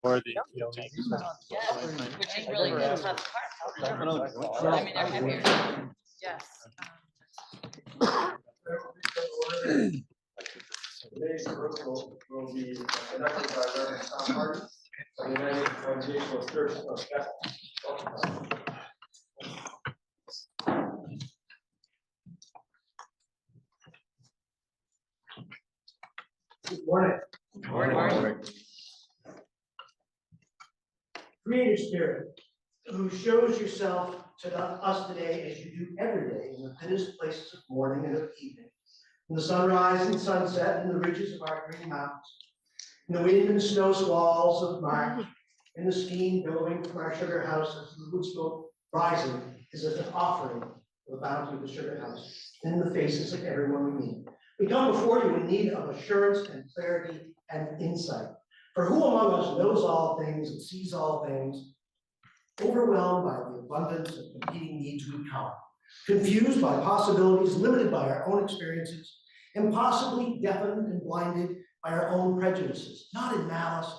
for the appealee. Which is really the tough part. I mean, they're heavier. Yes. Today's rehearsal will be conducted by Reverend Tom Hardy of the United Congregational Church of Bethel. Good morning. Good morning. Creator Spirit, who shows yourself to us today as you do every day in the thinnest places of morning and of evening, in the sunrise and sunset, in the ridges of our green mountains, in the wind and snow squalls of March, in the steam billowing from our sugar house as the wood smoke rising is as an offering of the bounty of the sugar house, and in the faces of everyone we meet. We come before you in need of assurance and clarity and insight. For who among us knows all things and sees all things, overwhelmed by the abundance of competing needs we come, confused by possibilities, limited by our own experiences, impossibly deafened and blinded by our own prejudices, not in malice,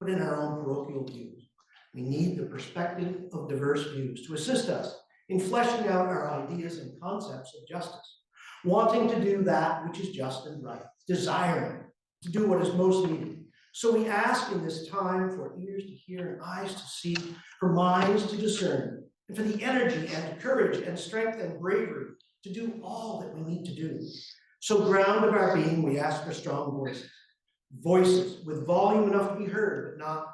but in our own parochial views. We need the perspective of diverse views to assist us in fleshing out our ideas and concepts of justice, wanting to do that which is just and right, desiring to do what is most needed. So we ask in this time for ears to hear and eyes to see, for minds to discern, and for the energy and courage and strength and bravery to do all that we need to do. So ground of our being, we ask for strong voices. Voices with volume enough to be heard, but not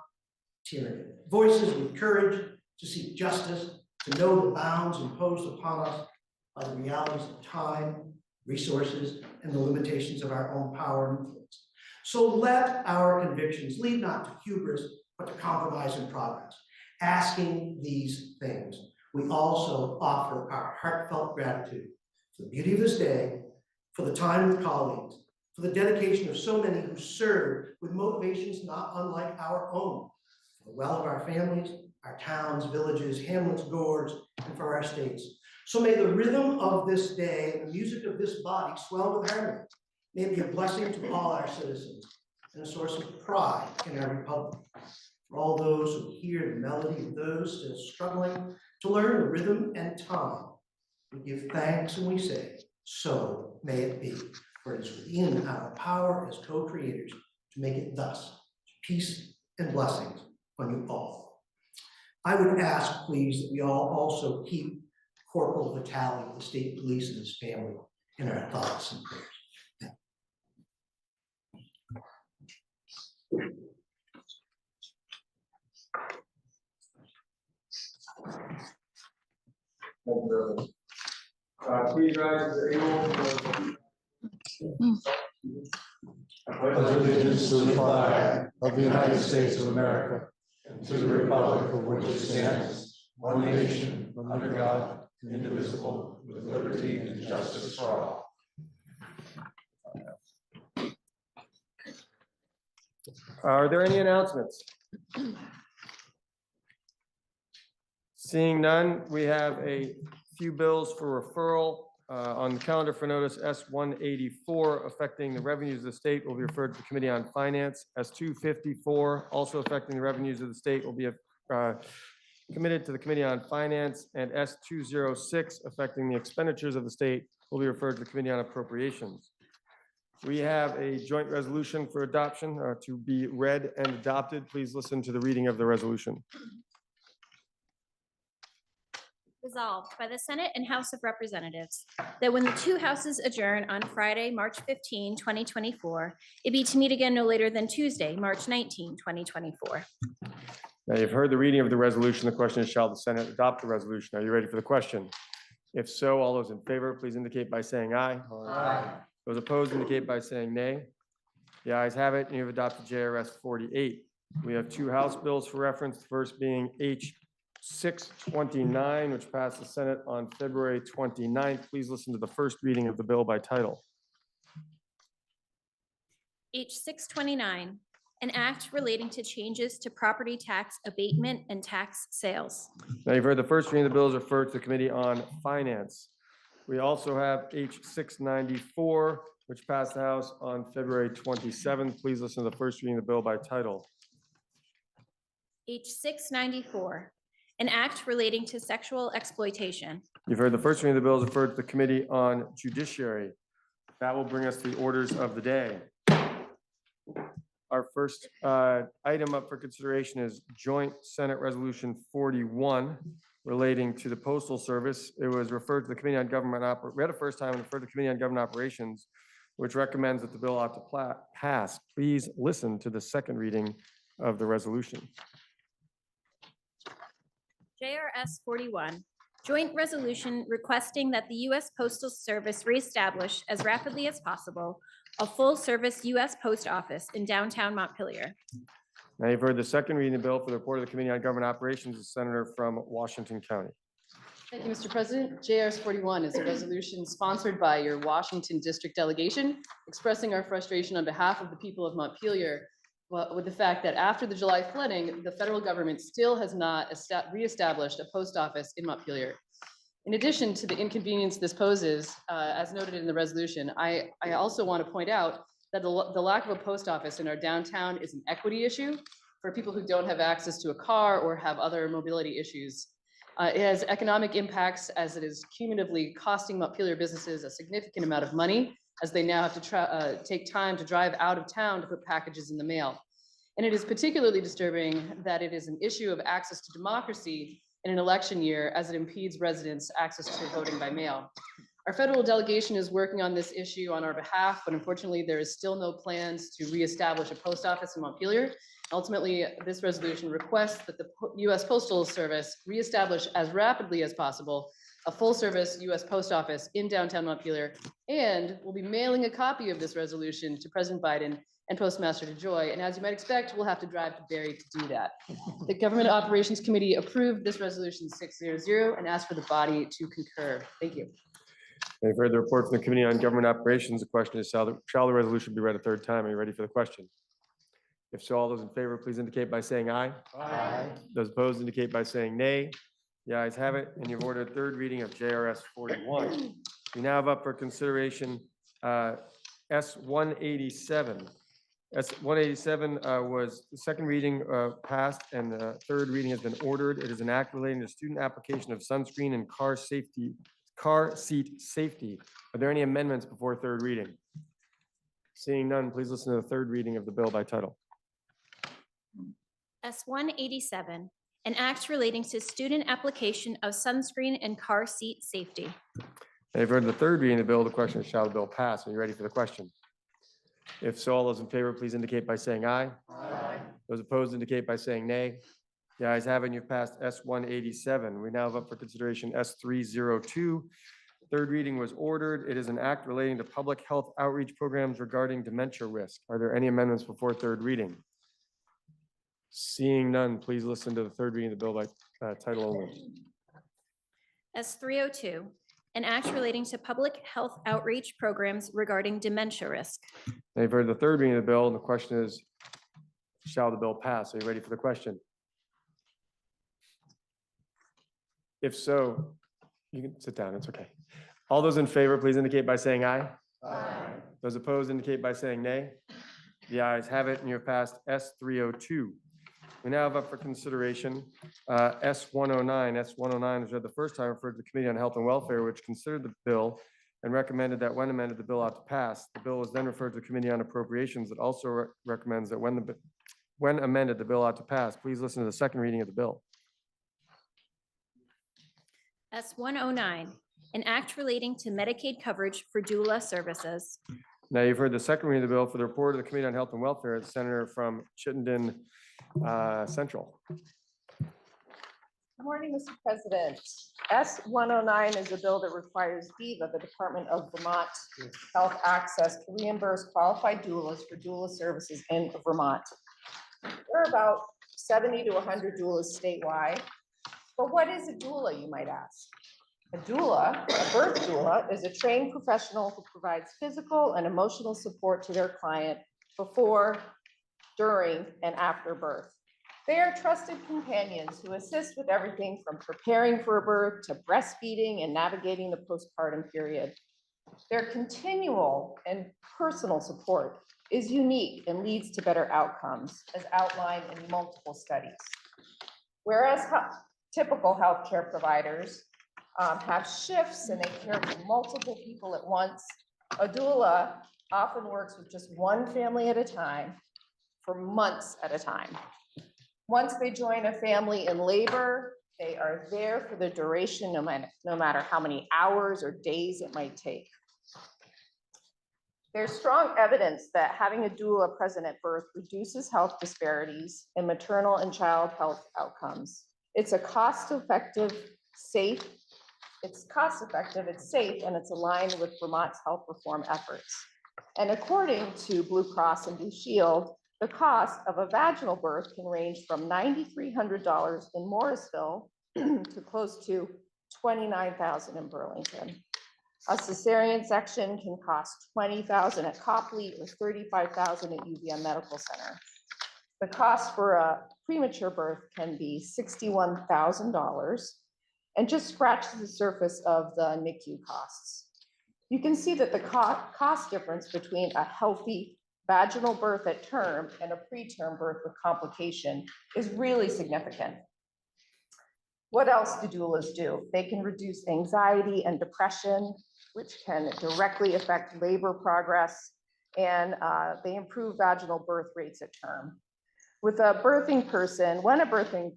tyranny. Voices with courage to seek justice, to know the bounds imposed upon us by the realities of time, resources, and the limitations of our own power and influence. So let our convictions lead not to hubris, but to compromise and progress. Asking these things, we also offer our heartfelt gratitude for the beauty of this day, for the time with colleagues, for the dedication of so many who serve with motivations not unlike our own, for the well of our families, our towns, villages, hamlets, gorges, and for our states. So may the rhythm of this day and the music of this body swell with harmony. May it be a blessing to all our citizens and a source of pride in our republic. For all those who hear the melody of those still struggling to learn the rhythm and time, we give thanks and we say, so may it be. For it is within our power as co-creators to make it thus. Peace and blessings on you all. I would ask, please, that we all also keep Corporal Vitale of the State Police and his family in our thoughts and prayers. Please rise as you're able. Pledge allegiance to the flag of the United States of America and to the republic for which it stands, one nation, under God, indivisible, with liberty and justice for all. Are there any announcements? Seeing none, we have a few bills for referral on the calendar for notice. S-184 affecting the revenues of the state will be referred to the Committee on Finance. S-254 also affecting the revenues of the state will be committed to the Committee on Finance, and S-206 affecting the expenditures of the state will be referred to the Committee on Appropriations. We have a joint resolution for adoption to be read and adopted. Please listen to the reading of the resolution. Resolved by the Senate and House of Representatives that when the two houses adjourn on Friday, March 15, 2024, it be to meet again no later than Tuesday, March 19, 2024. Now you've heard the reading of the resolution. The question is, shall the Senate adopt the resolution? Are you ready for the question? If so, all those in favor, please indicate by saying aye. Aye. Those opposed indicate by saying nay. The ayes have it, and you have adopted JRS 48. We have two House bills for reference, the first being H 629, which passed the Senate on February 29th. Please listen to the first reading of the bill by title. H 629, an act relating to changes to property tax abatement and tax sales. Now you've heard the first reading of the bill is referred to the Committee on Finance. We also have H 694, which passed the House on February 27th. Please listen to the first reading of the bill by title. H694, an act relating to sexual exploitation. You've heard the first reading of the bill is referred to the Committee on Judiciary. That will bring us to the orders of the day. Our first item up for consideration is Joint Senate Resolution 41 relating to the Postal Service. It was referred to the Committee on Government read it first time and referred to the Committee on Government Operations, which recommends that the bill ought to pass. Please listen to the second reading of the resolution. JRS 41, joint resolution requesting that the U.S. Postal Service reestablish as rapidly as possible a full-service U.S. Post Office in downtown Montpelier. Now you've heard the second reading of the bill for the report of the Committee on Government Operations, the Senator from Washington County. Thank you, Mr. President. JRS 41 is a resolution sponsored by your Washington District Delegation, expressing our frustration on behalf of the people of Montpelier with the fact that after the July flooding, the federal government still has not reestablished a post office in Montpelier. In addition to the inconvenience this poses, as noted in the resolution, I also want to point out that the lack of a post office in our downtown is an equity issue for people who don't have access to a car or have other mobility issues. It has economic impacts as it is cumulatively costing Montpelier businesses a significant amount of money as they now have to take time to drive out of town to put packages in the mail. And it is particularly disturbing that it is an issue of access to democracy in an election year as it impedes residents' access to voting by mail. Our federal delegation is working on this issue on our behalf, but unfortunately there is still no plans to reestablish a post office in Montpelier. Ultimately, this resolution requests that the U.S. Postal Service reestablish as rapidly as possible a full-service U.S. Post Office in downtown Montpelier, and we'll be mailing a copy of this resolution to President Biden and Postmaster DeJoy. And as you might expect, we'll have to drive to Barrie to do that. The Government Operations Committee approved this resolution 600 and asked for the body to concur. Thank you. You've heard the report from the Committee on Government Operations. The question is, shall the resolution be read a third time? Are you ready for the question? If so, all those in favor, please indicate by saying aye. Aye. Those opposed indicate by saying nay. The ayes have it, and you've ordered third reading of JRS 41. We now have up for consideration S187. S187 was the second reading passed, and the third reading has been ordered. It is an act relating to student application of sunscreen and car seat safety. Are there any amendments before third reading? Seeing none, please listen to the third reading of the bill by title. S187, an act relating to student application of sunscreen and car seat safety. You've heard the third reading of the bill. The question is, shall the bill pass? Are you ready for the question? If so, all those in favor, please indicate by saying aye. Aye. Those opposed indicate by saying nay. The ayes have it, and you've passed S187. We now have up for consideration S302. Third reading was ordered. It is an act relating to public health outreach programs regarding dementia risk. Are there any amendments before third reading? Seeing none, please listen to the third reading of the bill by title only. S302, an act relating to public health outreach programs regarding dementia risk. Now you've heard the third reading of the bill, and the question is, shall the bill pass? Are you ready for the question? If so, you can sit down, it's okay. All those in favor, please indicate by saying aye. Aye. Those opposed indicate by saying nay. The ayes have it, and you have passed S302. We now have up for consideration S109. S109 was read the first time, referred to the Committee on Health and Welfare, which considered the bill and recommended that when amended, the bill ought to pass. The bill was then referred to the Committee on Appropriations that also recommends that when amended, the bill ought to pass. Please listen to the second reading of the bill. S109, an act relating to Medicaid coverage for doula services. Now you've heard the second reading of the bill for the report of the Committee on Health and Welfare, the Senator from Chittenden Central. Good morning, Mr. President. S109 is a bill that requires DVA, the Department of Vermont Health Access, to reimburse qualified doulas for doula services in Vermont. There are about 70 to 100 doulas statewide. But what is a doula, you might ask? A doula, a birth doula, is a trained professional who provides physical and emotional support to their client before, during, and after birth. They are trusted companions who assist with everything from preparing for a birth to breastfeeding and navigating the postpartum period. Their continual and personal support is unique and leads to better outcomes, as outlined in multiple studies. Whereas typical healthcare providers have shifts and they care for multiple people at once, a doula often works with just one family at a time for months at a time. Once they join a family in labor, they are there for the duration, no matter how many hours or days it might take. There's strong evidence that having a doula present at birth reduces health disparities in maternal and child health outcomes. It's safe, and it's aligned with Vermont's health reform efforts. And according to Blue Cross and Blue Shield, the cost of a vaginal birth can range from $9,300 in Morrisville to close to $29,000 in Burlington. A cesarean section can cost $20,000 at Copley or $35,000 at UVM Medical Center. The cost for a premature birth can be $61,000 and just scratches the surface of the NICU costs. You can see that the cost difference between a healthy vaginal birth at term and a preterm birth with complication is really significant. What else do doulas do? They can reduce anxiety and depression, which can directly affect labor progress, and they improve vaginal birth rates at term. With a birthing person, when a birthing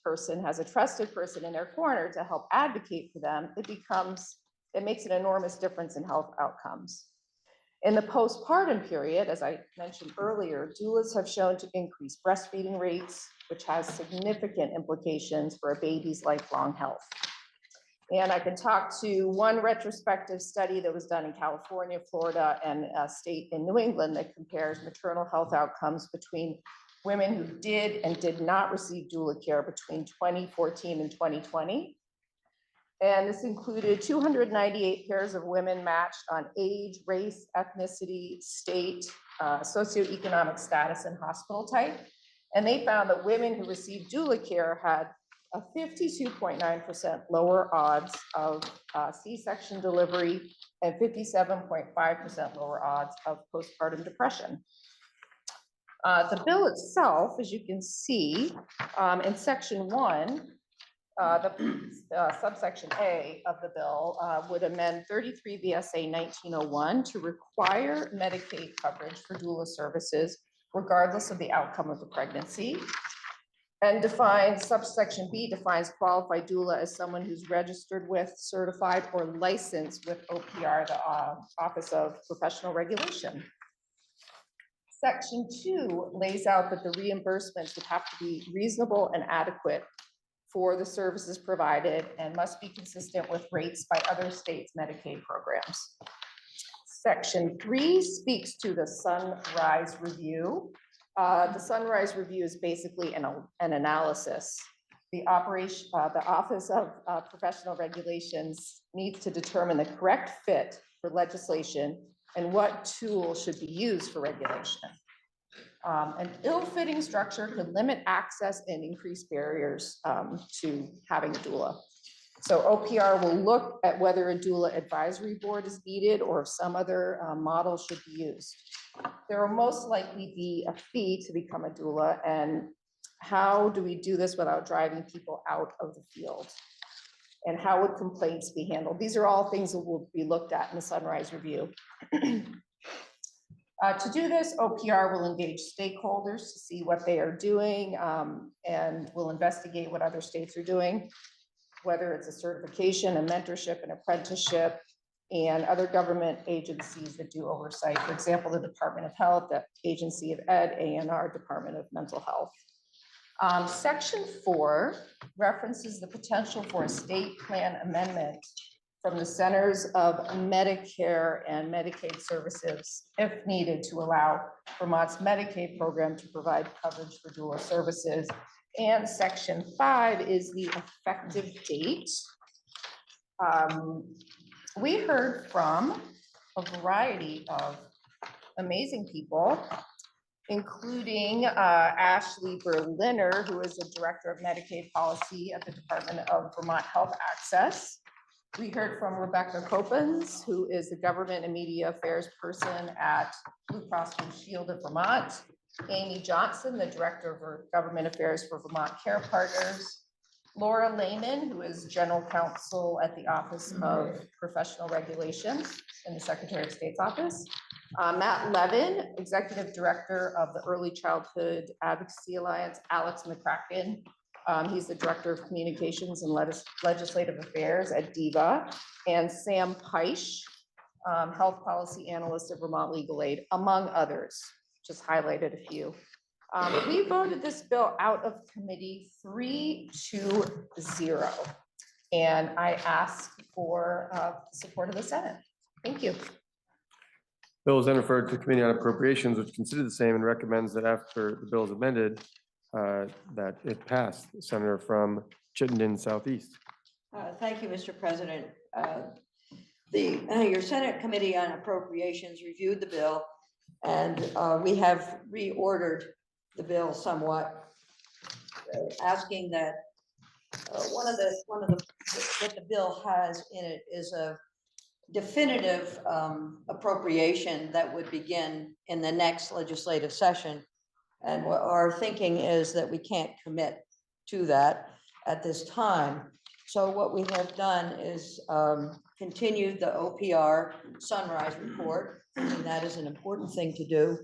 person has a trusted person in their corner to help advocate for them, it makes an enormous difference in health outcomes. In the postpartum period, as I mentioned earlier, doulas have shown to increase breastfeeding rates, which has significant implications for a baby's lifelong health. And I can talk to one retrospective study that was done in California, Florida, and a state in New England that compares maternal health outcomes between women who did and did not receive doula care between 2014 and 2020. And this included 298 pairs of women matched on age, race, ethnicity, state, socioeconomic status, and hospital type. And they found that women who received doula care had a 52.9% lower odds of C-section delivery and 57.5% lower odds of postpartum depression. The bill itself, as you can see, in section 1, the subsection A of the bill would amend 33 VSA 1901 to require Medicaid coverage for doula services, regardless of the outcome of the pregnancy. And subsection B defines qualified doula as someone who's registered with, certified, or licensed with OPR, the Office of Professional Regulation. Section 2 lays out that the reimbursements would have to be reasonable and adequate for the services provided and must be consistent with rates by other states' Medicaid programs. Section 3 speaks to the Sunrise Review. The Sunrise Review is basically an analysis. The Office of Professional Regulations needs to determine the correct fit for legislation and what tools should be used for regulation. An ill-fitting structure could limit access and increase barriers to having a doula. So OPR will look at whether a doula advisory board is needed or if some other model should be used. There will most likely be a fee to become a doula, and how do we do this without driving people out of the field? And how would complaints be handled? These are all things that will be looked at in the Sunrise Review. To do this, OPR will engage stakeholders to see what they are doing and will investigate what other states are doing, whether it's a certification, a mentorship, an apprenticeship, and other government agencies that do oversight. For example, the Department of Health, the Agency of Ed, ANR, Department of Mental Health. Section 4 references the potential for a state plan amendment from the Centers of Medicare and Medicaid Services, if needed, to allow Vermont's Medicaid program to provide coverage for doula services. And Section 5 is the effective date. We heard from a variety of amazing people, including Ashley Berliner, who is the Director of Medicaid Policy at the Department of Vermont Health Access. We heard from Rebecca Copens, who is the Government and Media Affairs Person at Blue Cross Blue Shield of Vermont. Amy Johnson, the Director of Government Affairs for Vermont Care Partners, Laura Lehman, who is General Counsel at the Office of Professional Regulations in the Secretary of State's office, Matt Levin, Executive Director of the Early Childhood Advocacy Alliance, Alex McCracken. He's the Director of Communications and Legislative Affairs at DEVA, and Sam Peisch, Health Policy Analyst at Vermont Legal Aid, among others. Just highlighted a few. We voted this bill out of committee 3-0. And I ask for support of the Senate. Thank you. Bill is then referred to the Committee on Appropriations, which considered the same and recommends that after the bill is amended, that it pass. Senator from Chittenden Southeast. Thank you, Mr. President. Your Senate Committee on Appropriations reviewed the bill, and we have reordered the bill somewhat, asking that one of the what the bill has in it is a definitive appropriation that would begin in the next legislative session. And what our thinking is that we can't commit to that at this time. So what we have done is continued the OPR Sunrise report, and that is an important thing to do,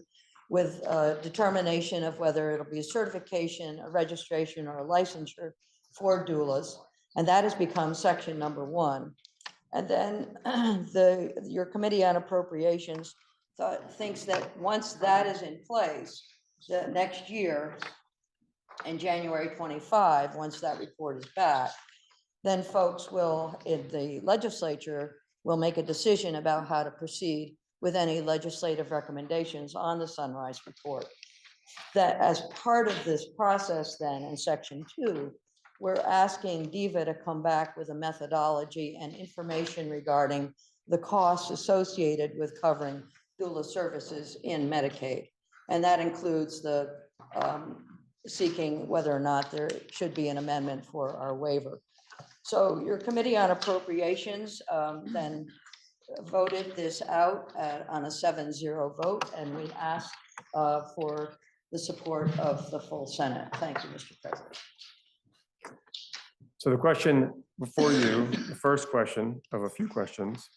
with determination of whether it'll be a certification, a registration, or a licensure for doulas. And that has become section number 1. And then your Committee on Appropriations thinks that once that is in place, the next year, in January 25, once that report is back, then folks will, in the legislature, will make a decision about how to proceed with any legislative recommendations on the Sunrise report. That as part of this process then in section 2, we're asking DEVA to come back with a methodology and information regarding the costs associated with covering doula services in Medicaid. And that includes the seeking whether or not there should be an amendment for our waiver. So your Committee on Appropriations then voted this out on a 7-0 vote, and we ask for the support of the full Senate. Thank you, Mr. President. So the question before you, the first question of a few questions,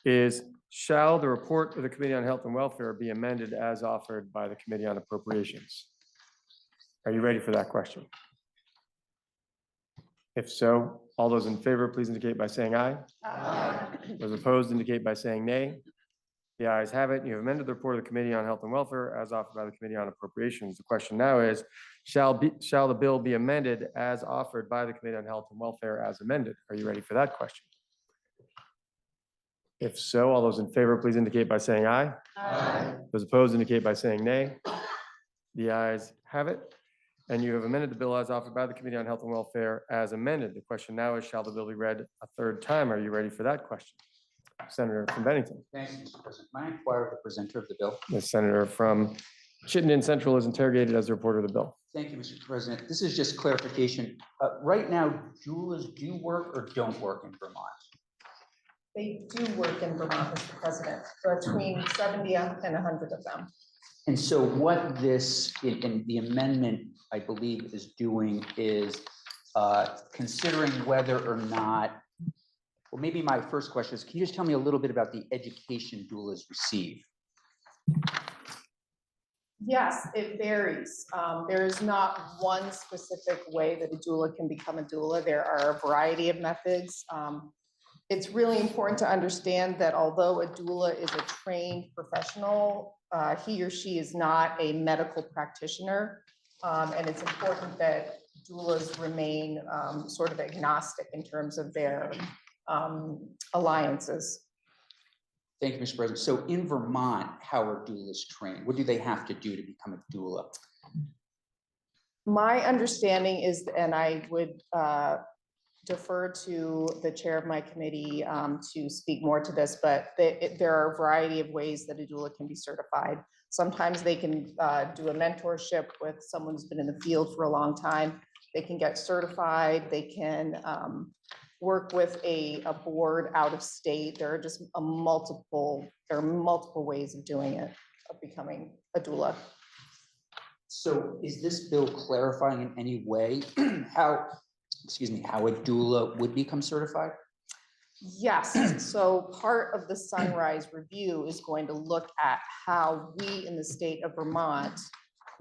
is shall the report of the Committee on Health and Welfare be amended as offered by the Committee on Appropriations? Are you ready for that question? If so, all those in favor, please indicate by saying aye. Aye. Those opposed indicate by saying nay. The ayes have it. You have amended the report of the Committee on Health and Welfare as offered by the Committee on Appropriations. The question now is, shall the bill be amended as offered by the Committee on Health and Welfare as amended? Are you ready for that question? If so, all those in favor, please indicate by saying aye. Aye. Those opposed indicate by saying nay. The ayes have it. And you have amended the bill as offered by the Committee on Health and Welfare as amended. The question now is, shall the bill be read a third time? Are you ready for that question? Senator from Bennington. Thank you, Mr. President. May I inquire of the presenter of the bill? The senator from Chittenden Central is interrogated as a reporter of the bill. Thank you, Mr. President. This is just clarification. Right now, doulas do work or don't work in Vermont? They do work in Vermont, Mr. President, between 70 and 100 of them. And so what this, in the amendment, I believe, is doing is considering whether or not, well, maybe my first question is, can you just tell me a little bit about the education doulas receive? Yes, it varies. There is not one specific way that a doula can become a doula. There are a variety of methods. It's really important to understand that although a doula is a trained professional, he or she is not a medical practitioner. And it's important that doulas remain sort of agnostic in terms of their alliances. Thank you, Mr. President. So in Vermont, how are doulas trained? What do they have to do to become a doula? My understanding is, and I would defer to the chair of my committee to speak more to this, but there are a variety of ways that a doula can be certified. Sometimes they can do a mentorship with someone who's been in the field for a long time. They can get certified. They can work with a board out of state. There are just multiple ways of doing it, of becoming a doula. So is this bill clarifying in any way how, excuse me, how a doula would become certified? Yes, so part of the Sunrise Review is going to look at how we in the state of Vermont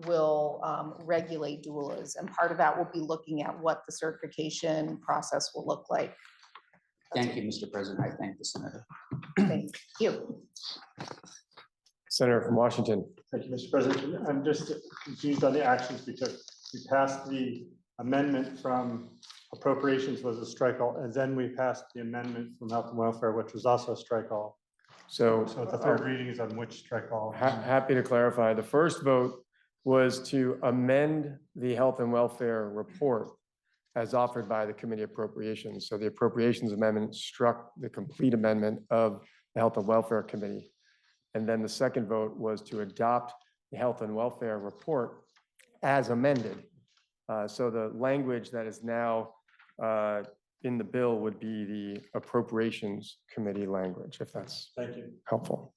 will regulate doulas. And part of that will be looking at what the certification process will look like. Thank you, Mr. President. I thank the senator. Thank you. Senator from Washington. Thank you, Mr. President. I'm just confused on the actions we took. We passed the amendment from appropriations was a strike all, and then we passed the amendment from health and welfare, which was also a strike all. So So the third reading is on which strike all. happy to clarify. The first vote was to amend the health and welfare report as offered by the Committee Appropriations. So the Appropriations Amendment struck the complete amendment of the Health and Welfare Committee. And then the second vote was to adopt the Health and Welfare Report as amended. So the language that is now in the bill would be the Appropriations Committee language, if that's Thank you. helpful.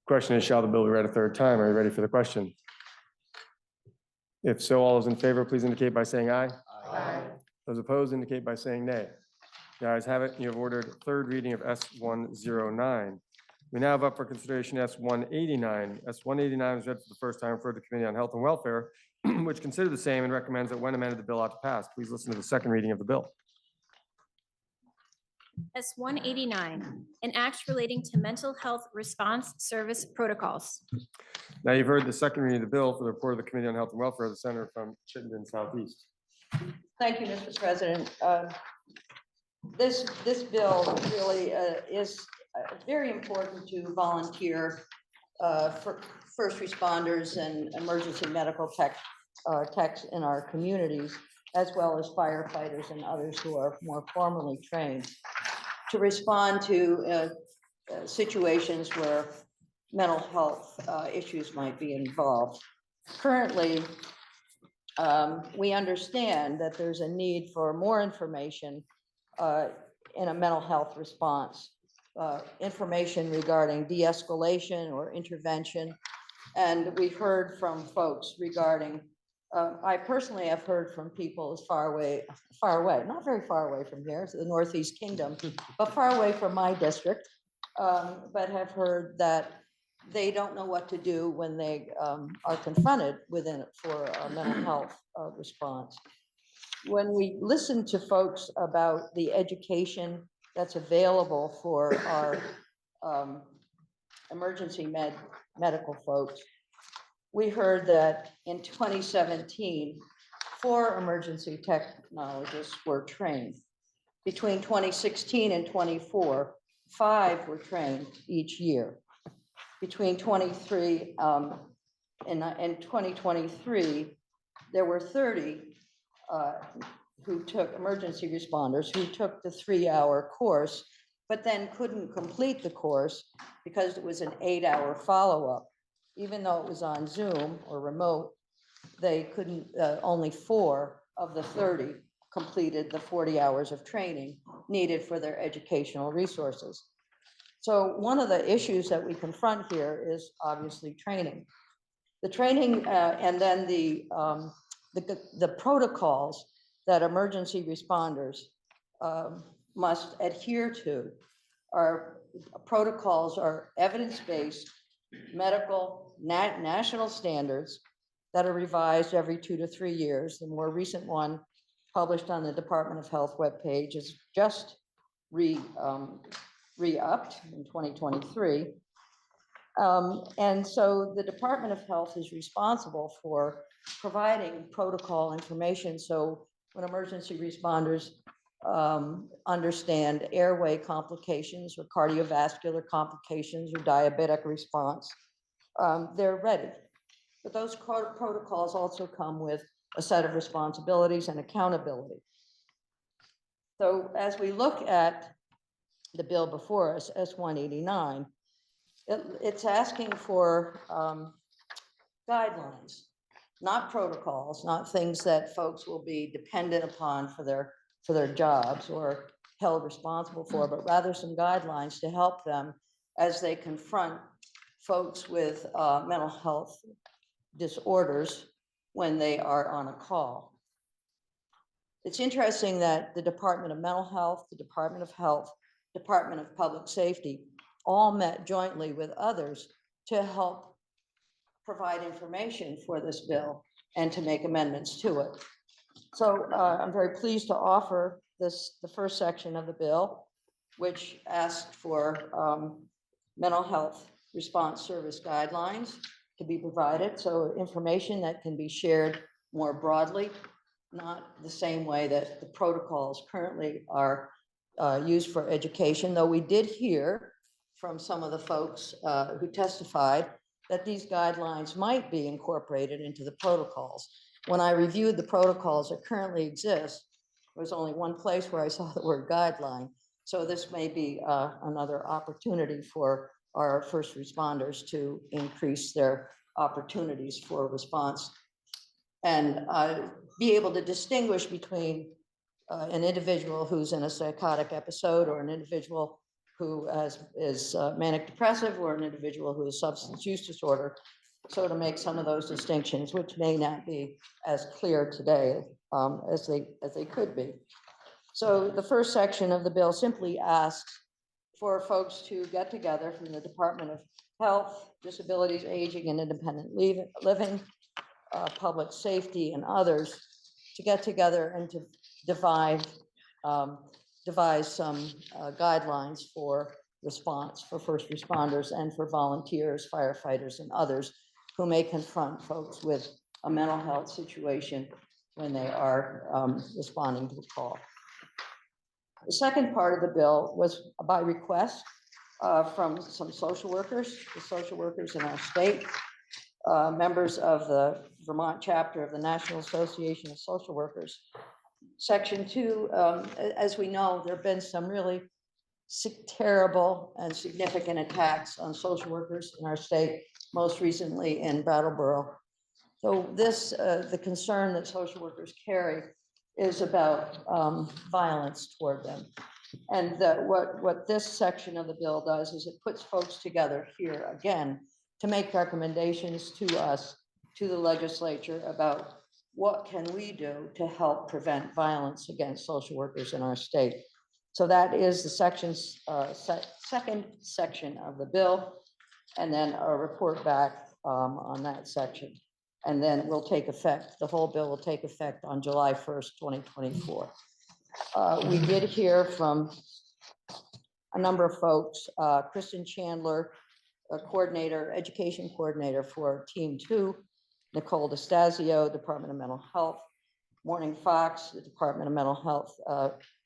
Question is, shall the bill be read a third time? Are you ready for the question? If so, all those in favor, please indicate by saying aye. Aye. Those opposed indicate by saying nay. The ayes have it. You have ordered third reading of S-109. We now have up for consideration S-189. S-189 is read for the first time for the Committee on Health and Welfare, which considered the same and recommends that when amended, the bill ought to pass. Please listen to the second reading of the bill. S-189, an act relating to mental health response service protocols. Now you've heard the second reading of the bill for the report of the Committee on Health and Welfare, the senator from Chittenden Southeast. Thank you, Mr. President. This bill really is very important to volunteer for first responders and emergency medical techs in our communities, as well as firefighters and others who are more formally trained to respond to situations where mental health issues might be involved. Currently, we understand that there's a need for more information in a mental health response, information regarding de-escalation or intervention. And we've heard from folks regarding, I personally have heard from people as far away, not very far away from here, so the Northeast Kingdom, but far away from my district, but have heard that they don't know what to do when they are confronted for a mental health response. When we listen to folks about the education that's available for our emergency medical folks, we heard that in 2017, 4 emergency technologists were trained. Between 2016 and 24, 5 were trained each year. Between 23 and 2023, there were 30 who took emergency responders who took the 3-hour course, but then couldn't complete the course because it was an 8-hour follow-up. Even though it was on Zoom or remote, they couldn't, only 4 of the 30 completed the 40 hours of training needed for their educational resources. So one of the issues that we confront here is obviously training. The training and then the protocols that emergency responders must adhere to are evidence-based medical national standards that are revised every 2 to 3 years. The more recent one published on the Department of Health webpage is just re-upped in 2023. And so the Department of Health is responsible for providing protocol information. So when emergency responders understand airway complications or cardiovascular complications or diabetic response, they're ready. But those protocols also come with a set of responsibilities and accountability. So as we look at the bill before us, S-189, it's asking for guidelines, not protocols, not things that folks will be dependent upon for their jobs or held responsible for, but rather some guidelines to help them as they confront folks with mental health disorders when they are on a call. It's interesting that the Department of Mental Health, the Department of Health, Department of Public Safety all met jointly with others to help provide information for this bill and to make amendments to it. So I'm very pleased to offer the first section of the bill, which asked for mental health response service guidelines to be provided. So information that can be shared more broadly, not the same way that the protocols currently are used for education, though we did hear from some of the folks who testified that these guidelines might be incorporated into the protocols. When I reviewed the protocols that currently exist, there was only one place where I saw the word guideline. So this may be another opportunity for our first responders to increase their opportunities for response and be able to distinguish between an individual who's in a psychotic episode or an individual who is manic depressive or an individual who has substance use disorder. So to make some of those distinctions, which may not be as clear today as they could be. So the first section of the bill simply asks for folks to get together from the Department of Health, Disabilities, Aging and Independent Living, Public Safety and others to get together and to devise some guidelines for response for first responders and for volunteers, firefighters and others who may confront folks with a mental health situation when they are responding to the call. The second part of the bill was by request from some social workers, the social workers in our state, members of the Vermont chapter of the National Association of Social Workers. Section 2, as we know, there have been some really terrible and significant attacks on social workers in our state, most recently in Brattleboro. So this, the concern that social workers carry is about violence toward them. And what this section of the bill does is it puts folks together here again to make recommendations to us, to the legislature about what can we do to help prevent violence against social workers in our state. So that is the second section of the bill, and then a report back on that section. And then it will take effect, the whole bill will take effect on July 1st, 2024. We did hear from a number of folks, Kristen Chandler, a coordinator, education coordinator for Team 2, Nicole DeStasio, Department of Mental Health, Morning Fox, the Department of Mental Health,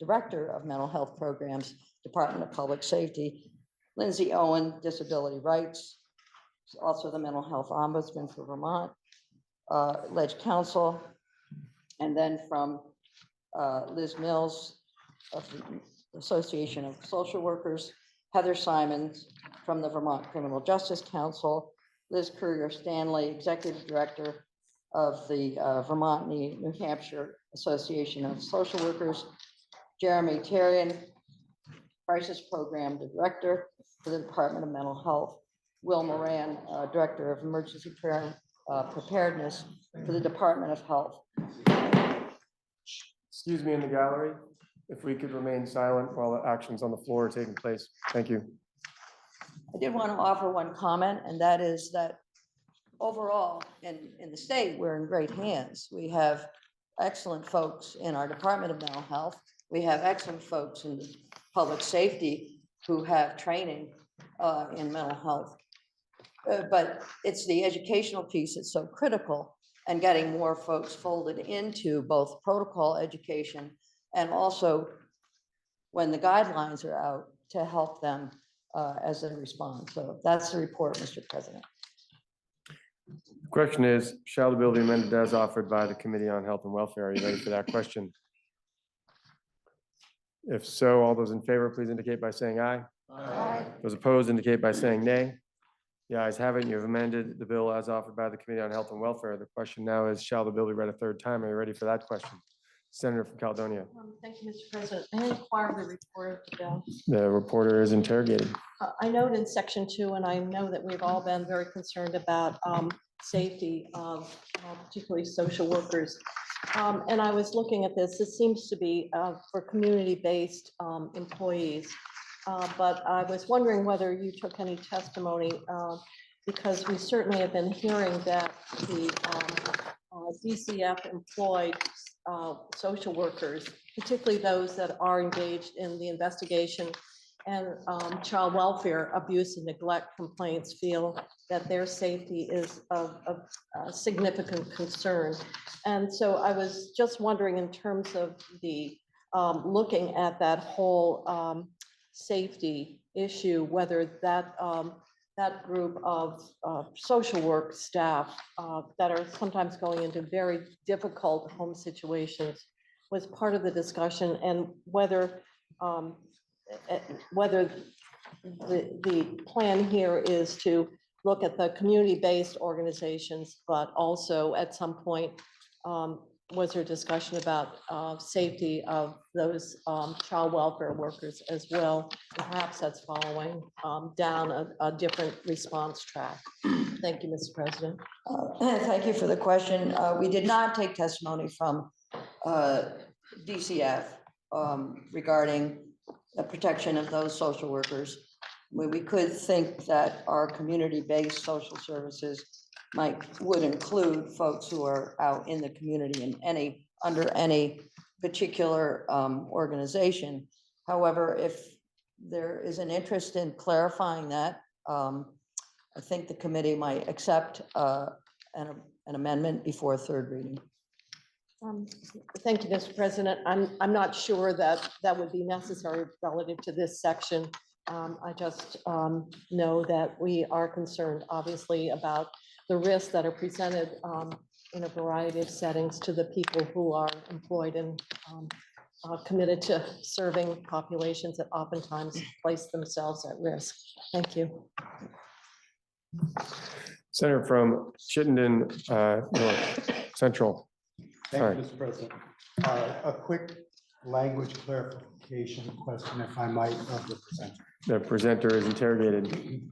Director of Mental Health Programs, Department of Public Safety, Lindsay Owen, Disability Rights, also the Mental Health Ombudsman for Vermont, Ledge Council, and then from Liz Mills of the Association of Social Workers, Heather Simons from the Vermont Criminal Justice Council, Liz Courier Stanley, Executive Director of the Vermont New Hampshire Association of Social Workers, Jeremy Terrian, Crisis Program Director for the Department of Mental Health, Will Moran, Director of Emergency Preparedness for the Department of Health. Excuse me in the gallery, if we could remain silent while the actions on the floor are taking place. Thank you. I did want to offer one comment, and that is that overall in the state, we're in great hands. We have excellent folks in our Department of Mental Health. We have excellent folks in public safety who have training in mental health. But it's the educational piece that's so critical, and getting more folks folded into both protocol education and also when the guidelines are out to help them as they respond. So that's the report, Mr. President. The question is, shall the bill be amended as offered by the Committee on Health and Welfare? Are you ready for that question? If so, all those in favor, please indicate by saying aye. Aye. Those opposed indicate by saying nay. The ayes have it. You have amended the bill as offered by the Committee on Health and Welfare. The question now is, shall the bill be read a third time? Are you ready for that question? Senator from Caledonia. Thank you, Mr. President. I inquire the report of the bill. The reporter is interrogated. I note in section 2, and I know that we've all been very concerned about safety of particularly social workers. And I was looking at this, it seems to be for community-based employees. But I was wondering whether you took any testimony, because we certainly have been hearing that the DCF employed social workers, particularly those that are engaged in the investigation and child welfare abuse and neglect complaints, feel that their safety is of significant concern. And so I was just wondering, in terms of the looking at that whole safety issue, whether that that group of social work staff that are sometimes going into very difficult home situations was part of the discussion, and whether the plan here is to look at the community-based organizations, but also at some point, was there discussion about safety of those child welfare workers as well? And perhaps that's following down a different response track. Thank you, Mr. President. Thank you for the question. We did not take testimony from DCF regarding the protection of those social workers. We could think that our community-based social services would include folks who are out in the community in under any particular organization. However, if there is an interest in clarifying that, I think the committee might accept an amendment before third reading. Thank you, Mr. President. I'm not sure that that would be necessary relative to this section. I just know that we are concerned, obviously, about the risks that are presented in a variety of settings to the people who are employed and committed to serving populations that oftentimes place themselves at risk. Thank you. Senator from Chittenden North Central. Thank Sorry. you, Mr. President. A quick language clarification question, if I might, of the presenter. The presenter is interrogated.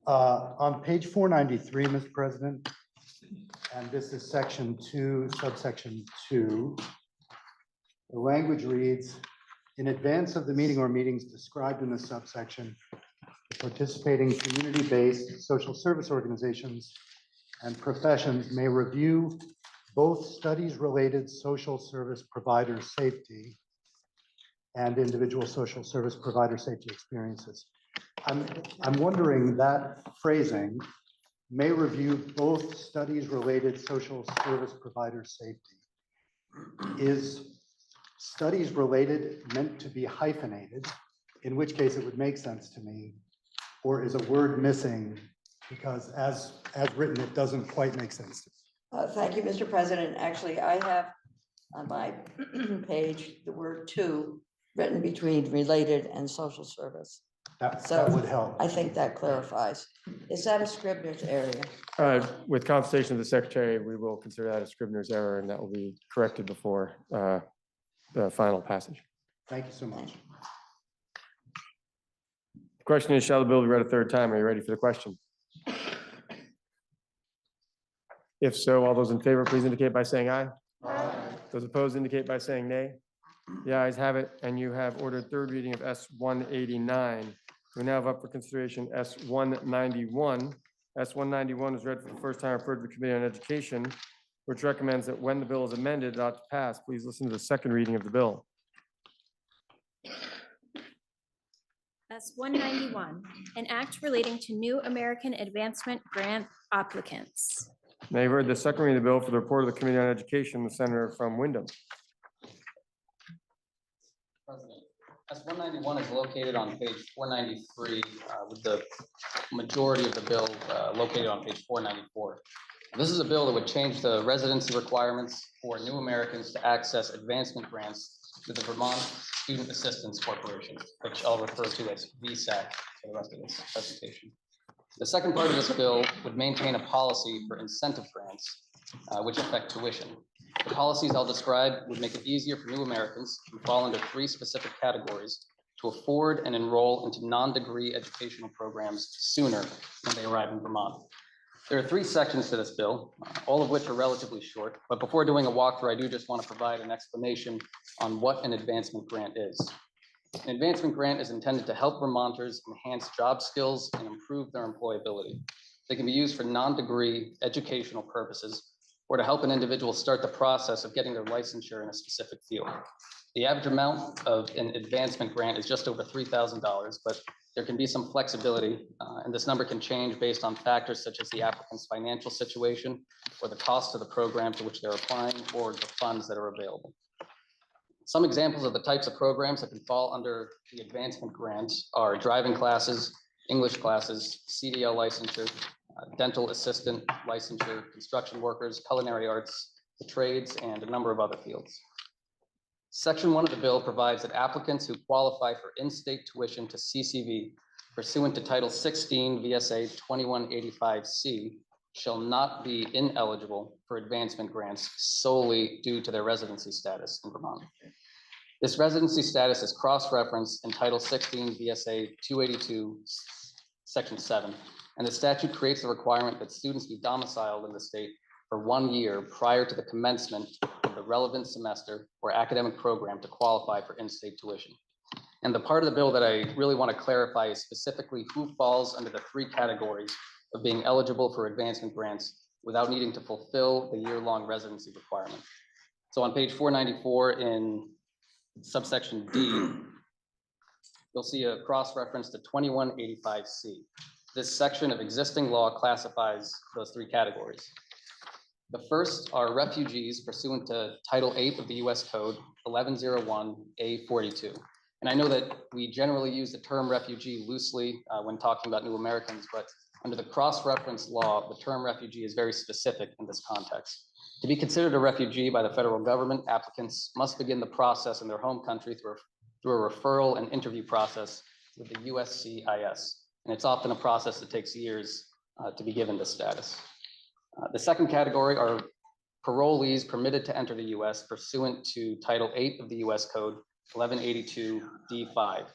On page 493, Mr. President, and this is section 2, subsection 2, the language reads, in advance of the meeting or meetings described in this subsection, the participating community-based social service organizations and professions may review both studies-related social service provider safety and individual social service provider safety experiences. I'm wondering, that phrasing may review both studies-related social service provider safety. Is studies related meant to be hyphenated, in which case it would make sense to me, or is a word missing because as written, it doesn't quite make sense to me? Thank you, Mr. President. Actually, I have on my page the word "to" written between related and social service. That would help. I think that clarifies. Is that a Scribner's area? With consultation of the secretary, we will consider that a Scribner's error, and that will be corrected before the final passage. Thank you so much. The question is, shall the bill be read a third time? Are you ready for the question? If so, all those in favor, please indicate by saying aye. Aye. Those opposed indicate by saying nay. The ayes have it, and you have ordered third reading of S 189. We now have up for consideration S 191. S 191 is read for the first time, referred to the Committee on Education, which recommends that when the bill is amended, it ought to pass. Please listen to the second reading of the bill. S 191, an act relating to New American Advancement Grant applicants. Now you've heard the second reading of the bill for the report of the Committee on Education, the senator from Wyndham. President, S 191 is located on page 493, with the majority of the bill located on page 494. This is a bill that would change the residency requirements for new Americans to access advancement grants to the Vermont Student Assistance Corporation, which I'll refer to as VSAC for the rest of this presentation. The second part of this bill would maintain a policy for incentive grants, which affect tuition. The policies I'll describe would make it easier for new Americans who fall under three specific categories to afford and enroll into non-degree educational programs sooner when they arrive in Vermont. There are three sections to this bill, all of which are relatively short. But before doing a walkthrough, I do just want to provide an explanation on what an advancement grant is. An advancement grant is intended to help Vermonters enhance job skills and improve their employability. They can be used for non-degree educational purposes or to help an individual start the process of getting their licensure in a specific field. The average amount of an advancement grant is just over $3,000, but there can be some flexibility, and this number can change based on factors such as the applicant's financial situation or the cost of the program to which they're applying or the funds that are available. Some examples of the types of programs that can fall under the advancement grants are driving classes, English classes, CDL licensure, dental assistant licensure, construction workers, culinary arts, the trades, and a number of other fields. Section 1 of the bill provides that applicants who qualify for in-state tuition to CCV pursuant to Title 16 VSA 2185C shall not be ineligible for advancement grants solely due to their residency status in Vermont. This residency status is cross-referenced in Title 16 VSA 282, Section 7, and the statute creates the requirement that students be domiciled in the state for 1 year prior to the commencement of the relevant semester or academic program to qualify for in-state tuition. And the part of the bill that I really want to clarify is specifically who falls under the three categories of being eligible for advancement grants without needing to fulfill the year-long residency requirement. So on page 494 in subsection D, you'll see a cross-reference to 2185C. This section of existing law classifies those three categories. The first are refugees pursuant to Title 8 of the US Code 1101A42. And I know that we generally use the term refugee loosely when talking about new Americans, but under the cross-reference law, the term refugee is very specific in this context. To be considered a refugee by the federal government, applicants must begin the process in their home country through a referral and interview process with the USCIS. And it's often a process that takes years to be given this status. The second category are parolees permitted to enter the US pursuant to Title 8 of the US Code 1182 D5.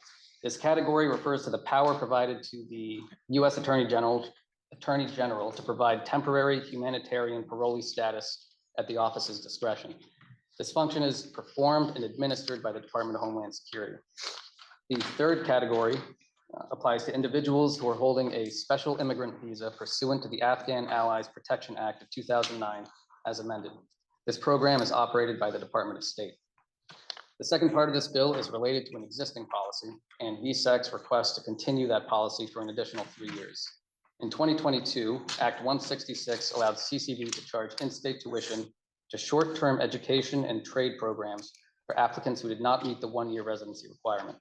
This category refers to the power provided to the US Attorney General to provide temporary humanitarian parolee status at the office's discretion. This function is performed and administered by the Department of Homeland Security. The third category applies to individuals who are holding a special immigrant visa pursuant to the Afghan Allies Protection Act of 2009 as amended. This program is operated by the Department of State. The second part of this bill is related to an existing policy, and VSEC's request to continue that policy for an additional 3 years. In 2022, Act 166 allowed CCV to charge in-state tuition to short-term education and trade programs for applicants who did not meet the 1-year residency requirement.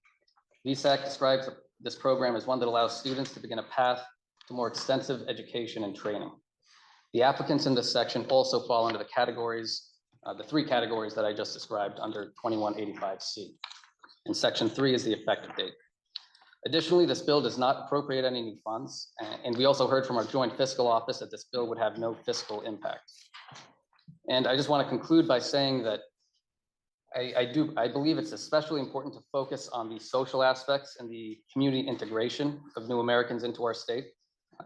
VSEC describes this program as one that allows students to begin a path to more extensive education and training. The applicants in this section also fall under the categories, the three categories that I just described under 2185C. And Section 3 is the effective date. Additionally, this bill does not appropriate any new funds, and we also heard from our joint fiscal office that this bill would have no fiscal impact. And I just want to conclude by saying that I believe it's especially important to focus on the social aspects and the community integration of new Americans into our state.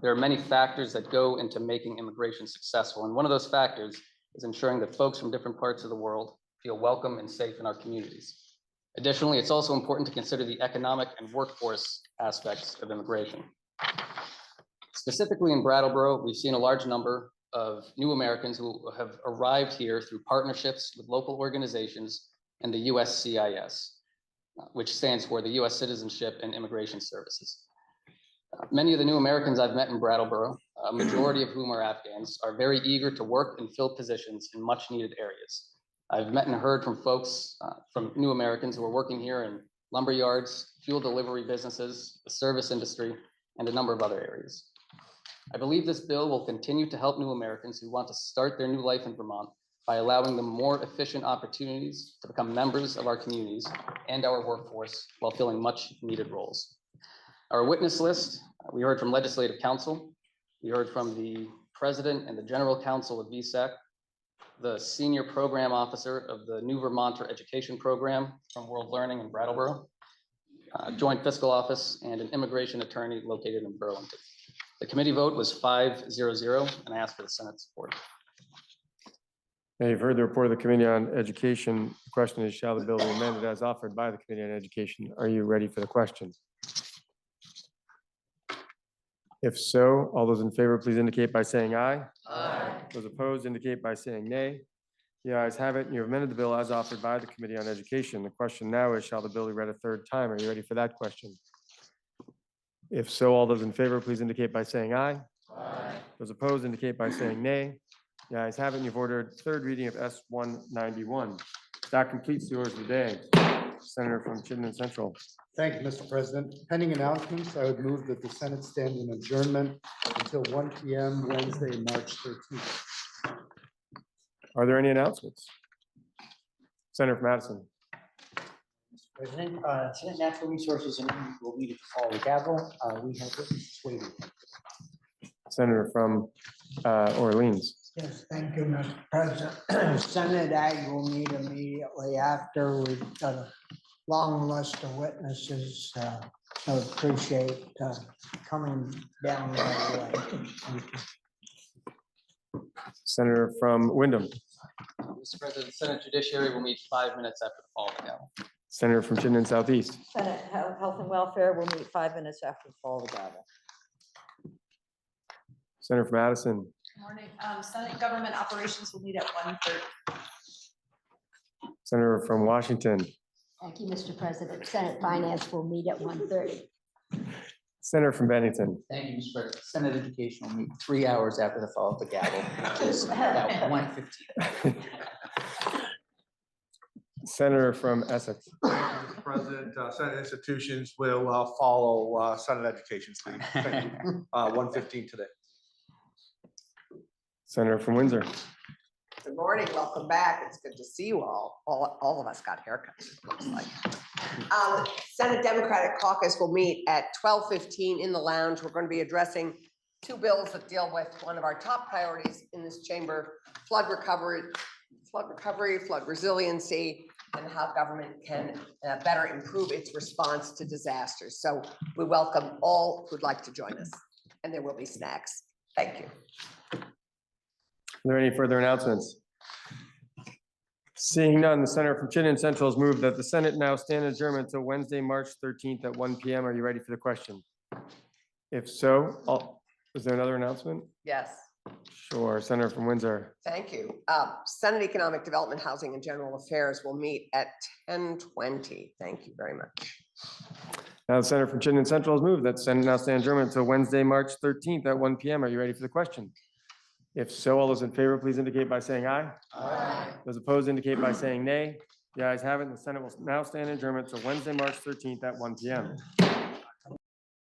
There are many factors that go into making immigration successful, and one of those factors is ensuring that folks from different parts of the world feel welcome and safe in our communities. Additionally, it's also important to consider the economic and workforce aspects of immigration. Specifically in Brattleboro, we've seen a large number of new Americans who have arrived here through partnerships with local organizations and the USCIS, which stands for the US Citizenship and Immigration Services. Many of the new Americans I've met in Brattleboro, a majority of whom are Afghans, are very eager to work and fill positions in much needed areas. I've met and heard from folks, from new Americans who are working here in lumber yards, fuel delivery businesses, the service industry, and a number of other areas. I believe this bill will continue to help new Americans who want to start their new life in Vermont by allowing them more efficient opportunities to become members of our communities and our workforce while filling much needed roles. Our witness list, we heard from Legislative Counsel, we heard from the President and the General Counsel of VSEC, the Senior Program Officer of the New Vermonter Education Program from World Learning in Brattleboro, Joint Fiscal Office, and an immigration attorney located in Burlington. The committee vote was 5-0-0, and I ask for the Senate support. Now you've heard the report of the Committee on Education. The question is, shall the bill be amended as offered by the Committee on Education? Are you ready for the question? If so, all those in favor, please indicate by saying aye. Aye. Those opposed indicate by saying nay. The ayes have it, and you have amended the bill as offered by the Committee on Education. The question now is, shall the bill be read a third time? Are you ready for that question? If so, all those in favor, please indicate by saying aye. Aye. Those opposed indicate by saying nay. The ayes have it, and you've ordered third reading of S 191. That completes the orders of the day. Senator from Chittenden Central. Thank you, Mr. President. Pending announcements, I would move that the Senate stand in adjournment until 1 p.m. Wednesday, March 13th. Are there any announcements? Senator from Madison. President, Senate Natural Resources and Energy will meet at the fall of the gavel. We have witnesses waiting. Senator from Orleans. Yes, thank you, Mr. President. Senate Ag will meet immediately after. We've got a long list of witnesses. So appreciate coming down right away. Thank you. Senator from Wyndham. Mr. President, Senate Judiciary will meet 5 minutes after the fall of the gavel. Senator from Chittenden Southeast. Senate Health and Welfare will meet 5 minutes after the fall of the gavel. Senator from Madison. Morning. Senate Government Operations will meet at 1:30. Senator from Washington. Thank you, Mr. President. Senate Finance will meet at 1:30. Senator from Bennington. Thank you, Mr. President. Senate Education will meet 3 hours after the fall of the gavel, which is about 1:15. Senator from Essex. Mr. President, Senate institutions will follow Senate Education's lead. Thank you. 1:15 today. Senator from Windsor. Good morning, welcome back. It's good to see you all. All of us got haircuts, it looks like. Senate Democratic Caucus will meet at 12:15 in the lounge. We're going to be addressing two bills that deal with one of our top priorities in this chamber, flood recovery, flood resiliency, and how government can better improve its response to disasters. So we welcome all who'd like to join us, and there will be snacks. Thank you. Are there any further announcements? Seeing none, the Senator from Chittenden Central has moved that the Senate now stand adjournment until Wednesday, March 13th at 1 p.m. Are you ready for the question? If so, is there another announcement? Yes. Sure. Senator from Windsor. Thank you. Senate Economic Development, Housing and General Affairs will meet at 10:20. Thank you very much. Now, the Senator from Chittenden Central has moved that the Senate now stand adjournment until Wednesday, March 13th at 1 p.m. Are you ready for the question? If so, all those in favor, please indicate by saying aye. Aye. Those opposed indicate by saying nay. The ayes have it, and the Senate will now stand adjournment until Wednesday, March 13th at 1 p.m.